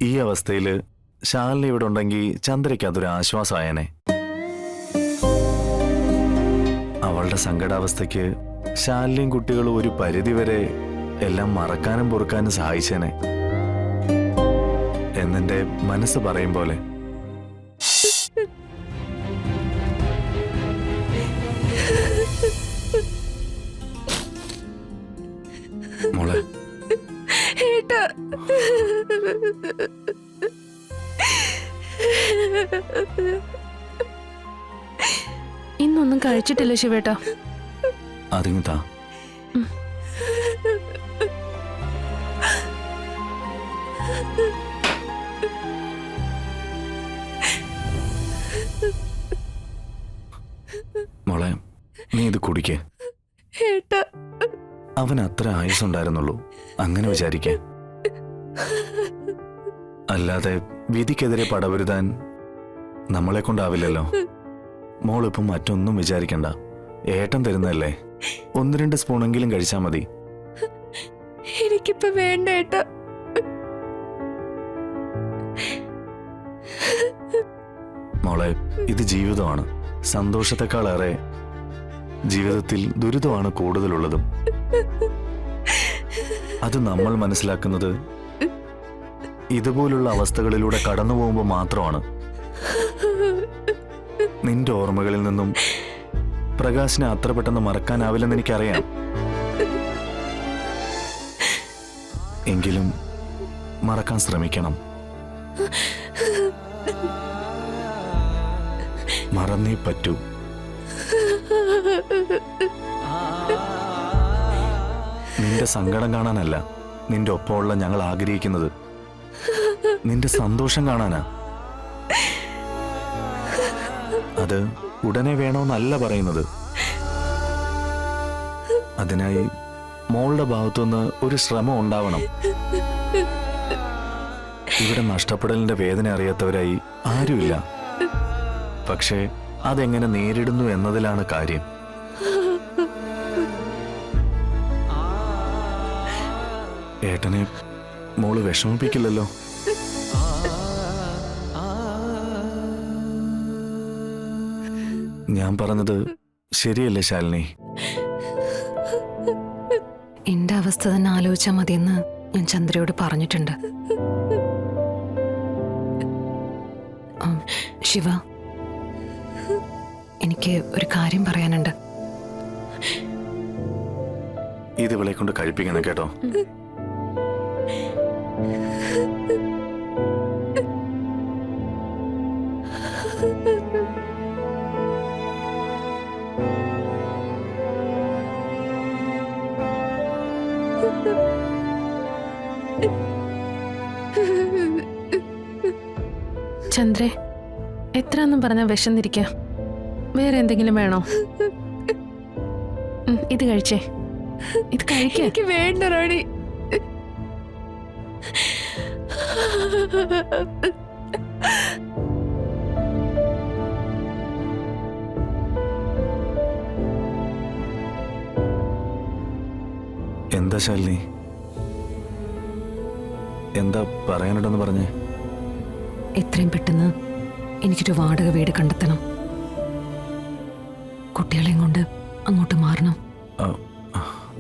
ഈ അവസ്ഥയിൽ ശാലിനി ഇവിടെ ഉണ്ടെങ്കിൽ ചന്ദ്രയ്ക്ക് അതൊരു ആശ്വാസമായേനെ. അവളുടെ സങ്കടാവസ്ഥയ്ക്ക് ശാലിനിയും കുട്ടികളും ഒരു പരിധിവരെ എല്ലാം മറക്കാനും പൊറുക്കാനും സഹായിച്ചേനെ എന്നെന്റെ മനസ്സ് പറയും പോലെ. മോളെ, ഇന്നൊന്നും കഴിച്ചിട്ടില്ല ശിവേട്ടാ. അതിങ്ങ് താ. മോളെ, നീ ഇത് കുടിക്കേ. അവൻ അത്ര ആയുസുണ്ടായിരുന്നുള്ളൂ, അങ്ങനെ വിചാരിക്കേ. അല്ലാതെ വിധിക്കെതിരെ പടവരുതാൻ നമ്മളെ കൊണ്ടാവില്ലല്ലോ. മോളിപ്പം മറ്റൊന്നും വിചാരിക്കണ്ട. ഏട്ടൻ തരുന്നല്ലേ, 1-2 സ്പൂണെങ്കിലും കഴിച്ചാ മതി. എനിക്കിപ്പോ വേണ്ട ഏട്ടാ. മോളെ, ഇത് ജീവിതമാണ്. സന്തോഷത്തെക്കാളേറെ ജീവിതത്തിൽ ദുരിതമാണ് കൂടുതലുള്ളതും. അത് നമ്മൾ മനസ്സിലാക്കുന്നത് ഇതുപോലുള്ള അവസ്ഥകളിലൂടെ കടന്നു പോകുമ്പോൾ മാത്രമാണ്. നിന്റെ ഓർമ്മകളിൽ നിന്നും പ്രകാശിനെ അത്ര പെട്ടെന്ന് മറക്കാനാവില്ലെന്ന് എനിക്കറിയാം. എങ്കിലും മറക്കാൻ ശ്രമിക്കണം. മറന്നേ പറ്റൂ. നിന്റെ സങ്കടം കാണാനല്ല നിന്റെ ഒപ്പമുള്ള ഞങ്ങൾ ആഗ്രഹിക്കുന്നത്, നിന്റെ സന്തോഷം കാണാനാ. അത് ഉടനെ വേണമെന്നല്ല പറയുന്നത്. അതിനായി മോളുടെ ഭാഗത്തുനിന്ന് ഒരു ശ്രമം ഉണ്ടാവണം. ഇവിടെ നഷ്ടപ്പെടലിന്റെ വേദന അറിയാത്തവരായി ആരുമില്ല. പക്ഷേ അതെങ്ങനെ നേരിടുന്നു എന്നതിലാണ് കാര്യം. ഏട്ടനെ മോള് വിഷമിപ്പിക്കില്ലല്ലോ. ഞാൻ പറഞ്ഞത് ശരിയല്ലേ ശാലിനി? എന്റെ അവസ്ഥ തന്നെ ആലോചിച്ചാൽ മതിയെന്ന് ഞാൻ ചന്ദ്രയോട് പറഞ്ഞിട്ടുണ്ട്. ശിവ, എനിക്ക് ഒരു കാര്യം പറയാനുണ്ട്. ഇത് ഇവളെ കൊണ്ട് കഴിപ്പിക്കണം കേട്ടോ. ചന്ദ്രേ, എത്രയെന്നും പറഞ്ഞാൽ വിശന്നിരിക്കാം. വേറെ എന്തെങ്കിലും വേണോ? ഇത് കഴിച്ചേ. ഇത് കഴിക്കാൻ എനിക്ക് വേണ്ട റാണി. എന്താ ശാലിനി, എന്താ പറയാനുണ്ടെന്ന് പറഞ്ഞേ? എത്രയും പെട്ടെന്ന് എനിക്കൊരു വാടക വീട് കണ്ടെത്തണം. കുട്ടികളെയും കൊണ്ട് അങ്ങോട്ട് മാറണം.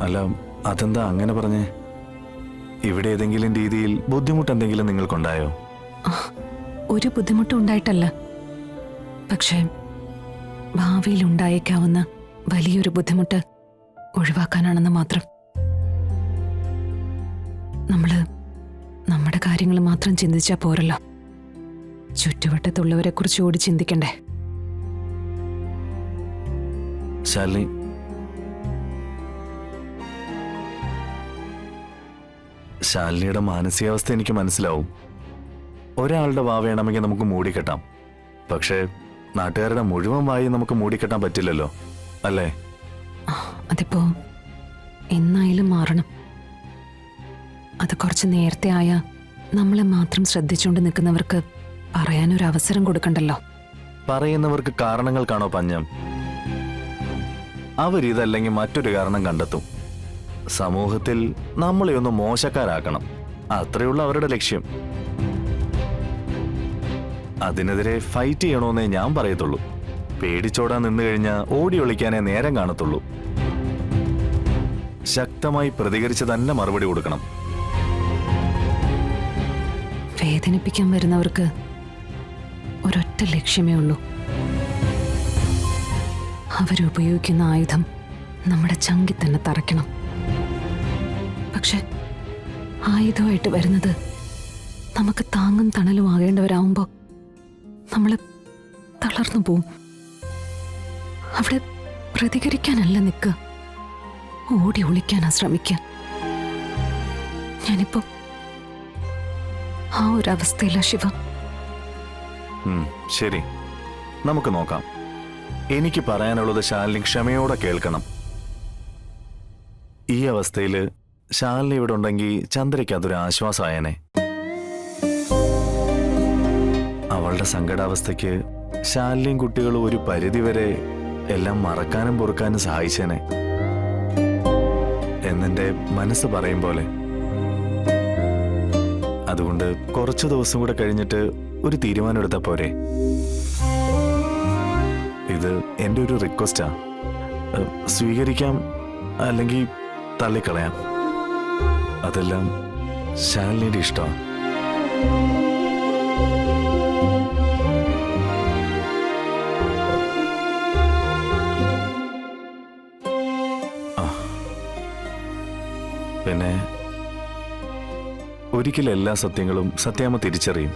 അല്ല, അതെന്താ അങ്ങനെ പറഞ്ഞേ? ഇവിടെ ഏതെങ്കിലും രീതിയിൽ ബുദ്ധിമുട്ട് എന്തെങ്കിലും നിങ്ങൾക്കുണ്ടായോ? ഒരു ബുദ്ധിമുട്ടും ഉണ്ടായിട്ടല്ല. പക്ഷേ ഭാവിയിൽ ഉണ്ടായേക്കാവുന്ന വലിയൊരു ബുദ്ധിമുട്ട് ഒഴിവാക്കാനാണെന്ന് മാത്രം. നമ്മുടെ കാര്യങ്ങൾ മാത്രം ചിന്തിച്ചാൽ പോരല്ലോ. ചുറ്റുവട്ടത്തുള്ളവരെ കുറിച്ച് കൂടി ചിന്തിക്കണ്ടേ? ശാലിനി, ശാലിനിയുടെ മാനസികാവസ്ഥ എനിക്ക് മനസ്സിലാവും. ഒരാളുടെ വാ വേണമെങ്കിൽ നമുക്ക് മൂടിക്കെട്ടാം. പക്ഷേ നാട്ടുകാരുടെ മുഴുവൻ വായി നമുക്ക് മൂടിക്കെട്ടാൻ പറ്റില്ലല്ലോ, അല്ലേ? അതിപ്പോ എന്നായാലും മാറണം. അത് കുറച്ച് നേരത്തെ ആയാ നമ്മളെ മാത്രം ശ്രദ്ധിച്ചുകൊണ്ട് നിൽക്കുന്നവർക്ക് പറയാനൊരു അവസരം കൊടുക്കണ്ടല്ലോ. പറയുന്നവർക്ക് കാരണങ്ങൾ കാണോ പഞ്ഞം? അവരിതല്ലെങ്കിൽ മറ്റൊരു കാരണം കണ്ടെത്തും. സമൂഹത്തിൽ നമ്മളെ ഒന്ന് മോശക്കാരാക്കണം, അത്രയുള്ള അവരുടെ ലക്ഷ്യം. അതിനെതിരെ ഫൈറ്റ് ചെയ്യണമെന്നേ ഞാൻ പറയത്തുള്ളൂ. പേടിച്ചോടാൻ നിന്നു കഴിഞ്ഞാൽ ഓടി ഒളിക്കാനേ നേരം കാണത്തുള്ളൂ. ശക്തമായി പ്രതികരിച്ച് തന്നെ മറുപടി കൊടുക്കണം. വേദനിപ്പിക്കാൻ വരുന്നവർക്ക് ഒരൊറ്റ ലക്ഷ്യമേ ഉള്ളൂ. അവരുപയോഗിക്കുന്ന ആയുധം നമ്മുടെ ചങ്കിൽ തന്നെ തറയ്ക്കണം. പക്ഷെ ആയുധമായിട്ട് വരുന്നത് നമുക്ക് താങ്ങും തണലും ആകേണ്ടവരാകുമ്പോൾ നമ്മൾ തളർന്നു പോവും. അവിടെ പ്രതികരിക്കാനല്ല നിൽക്കുക, ഓടി ഒളിക്കാനാ ശ്രമിക്കുക. ഞാനിപ്പോ ആ ഒരവസ്ഥയില്ല ശിവ. ശരി, നമുക്ക് നോക്കാം. എനിക്ക് പറയാനുള്ളത് ശാലിനി ക്ഷമയോടെ കേൾക്കണം. ഈ അവസ്ഥയിൽ ശാലിനി ഇവിടെ ഉണ്ടെങ്കിൽ ചന്ദ്രയ്ക്ക് അതൊരു ആശ്വാസമായേനെ. അവളുടെ സങ്കടാവസ്ഥയ്ക്ക് ശാലിനിയും കുട്ടികളും ഒരു പരിധിവരെ എല്ലാം മറക്കാനും പൊറുക്കാനും സഹായിച്ചേനെ എന്നെന്റെ മനസ്സ് പറയും പോലെ. അതുകൊണ്ട് കുറച്ചു ദിവസം കൂടെ കഴിഞ്ഞിട്ട് ഒരു തീരുമാനം എടുത്താ പോരെ? ഇത് എൻ്റെ ഒരു റിക്വസ്റ്റാ. സ്വീകരിക്കാം, അല്ലെങ്കിൽ തള്ളിക്കളയാം. അതെല്ലാം ശാലിനിയുടെ ഇഷ്ടമാണ്. പിന്നെ ഒരിക്കലും എല്ലാ സത്യങ്ങളും സത്യാമ്മ തിരിച്ചറിയും.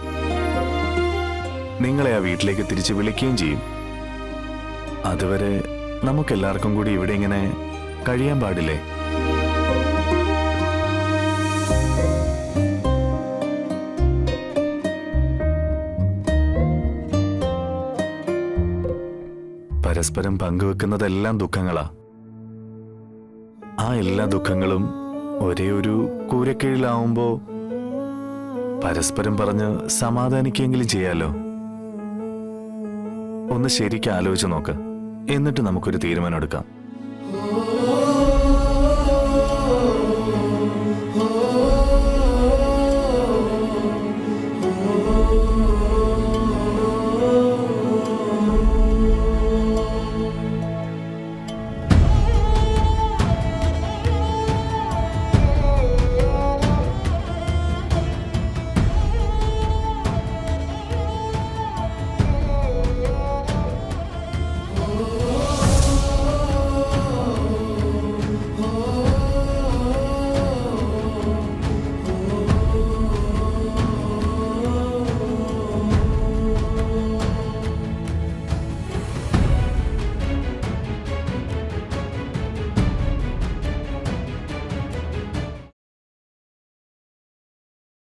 നിങ്ങളെ ആ വീട്ടിലേക്ക് തിരിച്ച് വിളിക്കുകയും ചെയ്യും. അതുവരെ നമുക്കെല്ലാവർക്കും കൂടി ഇവിടെ ഇങ്ങനെ കഴിയാൻ പാടില്ലേ? പരസ്പരം പങ്കുവെക്കുന്നതെല്ലാം ദുഃഖങ്ങളാ. ആ എല്ലാ ദുഃഖങ്ങളും ഒരേ ഒരു കൂരക്കീഴിലാവുമ്പോ പരസ്പരം പറഞ്ഞ് സമാധാനിക്കെങ്കിലും ചെയ്യാലോ. ഒന്ന് ശരിക്കും ആലോചിച്ച് നോക്ക്, എന്നിട്ട് നമുക്കൊരു തീരുമാനം എടുക്കാം.